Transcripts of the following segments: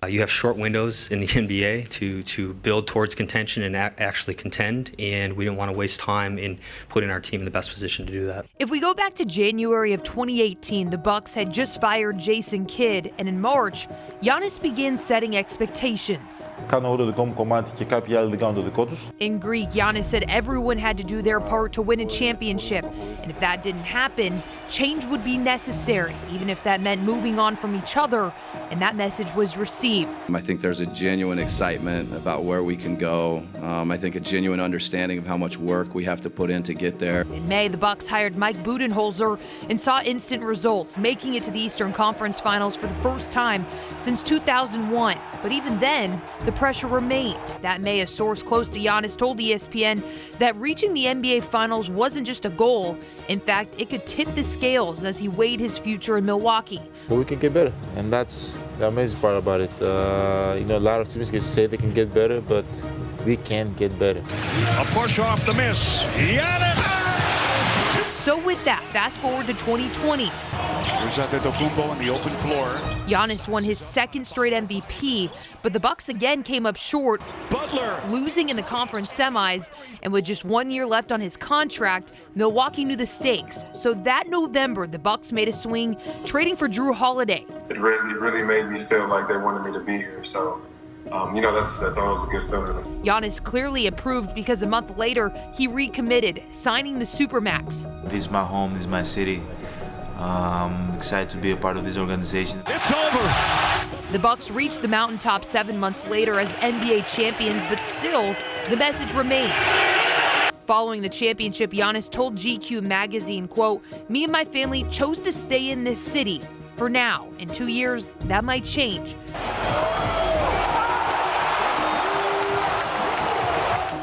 You have short windows in the NBA to build towards contention and actually contend, and we didn't want to waste time in putting our team in the best position to do that. If we go back to January of 2018, the Bucks had just fired Jason Kidd, and in March, Giannis began setting expectations. In Greek, Giannis said everyone had to do their part to win a championship, and if that didn't happen, change would be necessary, even if that meant moving on from each other, and that message was received. I think there's a genuine excitement about where we can go. I think a genuine understanding of how much work we have to put in to get there. In May, the Bucks hired Mike Budenholzer and saw instant results, making it to the Eastern Conference Finals for the first time since 2001. But even then, the pressure remained. That May, a source close to Giannis told ESPN that reaching the NBA Finals wasn't just a goal. In fact, it could tip the scales as he weighed his future in Milwaukee. But we can get better, and that's the amazing part about it. A lot of teams can say they can get better, but we can get better. A push off the miss. Giannis! So with that, fast forward to 2020. There's Antetokounmpo on the open floor. Giannis won his second straight MVP, but the Bucks again came up short, Butler losing in the conference semis. And with just 1 year left on his contract, Milwaukee knew the stakes. So that November, the Bucks made a swing, trading for Drew Holiday. It really made me feel like they wanted me to be here. So, that's always a good feeling. Giannis clearly approved because a month later, he recommitted, signing the Supermax. This is my home, this is my city. I'm excited to be a part of this organization. It's over. The Bucks reached the mountaintop 7 months later as NBA champions, but still, the message remained. Following the championship, Giannis told GQ magazine, quote, "Me and my family chose to stay in this city for now. In 2 years, that might change."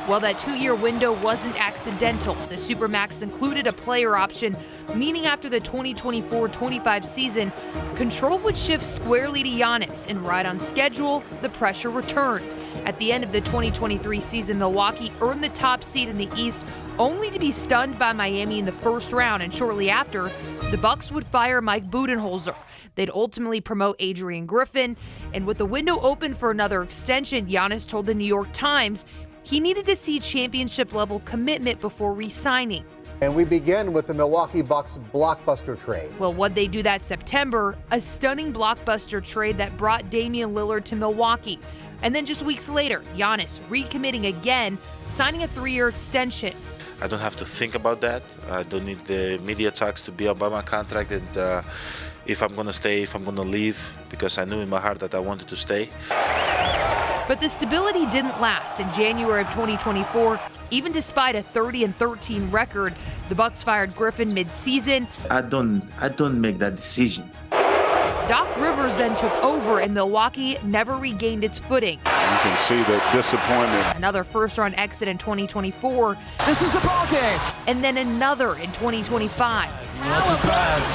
Well, that 2-year window wasn't accidental. The Supermax included a player option, meaning after the 2024-25 season, control would shift squarely to Giannis, and right on schedule, the pressure returned. At the end of the 2023 season, Milwaukee earned the top seed in the East, only to be stunned by Miami in the first round, and shortly after, the Bucks would fire Mike Budenholzer. They'd ultimately promote Adrian Griffin, and with the window open for another extension, Giannis told the New York Times he needed to see championship-level commitment before re-signing. And we begin with the Milwaukee Bucks blockbuster trade. Well, what'd they do that September? A stunning blockbuster trade that brought Damian Lillard to Milwaukee. And then just weeks later, Giannis recommitting again, signing a 3-year extension. I don't have to think about that. I don't need the media talks to be about my contract and if I'm going to stay, if I'm going to leave, because I knew in my heart that I wanted to stay. But the stability didn't last. In January of 2024, even despite a 30-13 record, the Bucks fired Griffin mid-season. I don't make that decision. Doc Rivers then took over, and Milwaukee never regained its footing. You can see the disappointment. Another first-round exit in 2024. This is the ball game. And then another in 2025.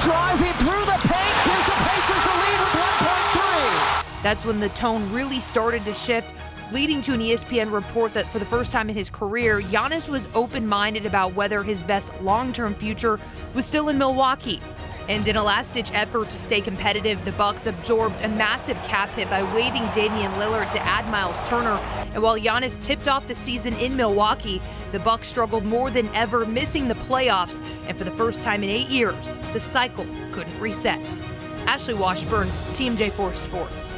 Driving through the paint gives the Pacers a lead with 1.3. That's when the tone really started to shift, leading to an ESPN report that for the first time in his career, Giannis was open-minded about whether his best long-term future was still in Milwaukee. And in a last-ditch effort to stay competitive, the Bucks absorbed a massive cap hit by waiving Damian Lillard to add Miles Turner. And while Giannis tipped off the season in Milwaukee, the Bucks struggled more than ever, missing the playoffs. And for the first time in 8 years, the cycle couldn't reset. Ashley Washburn, TMJ4 Sports.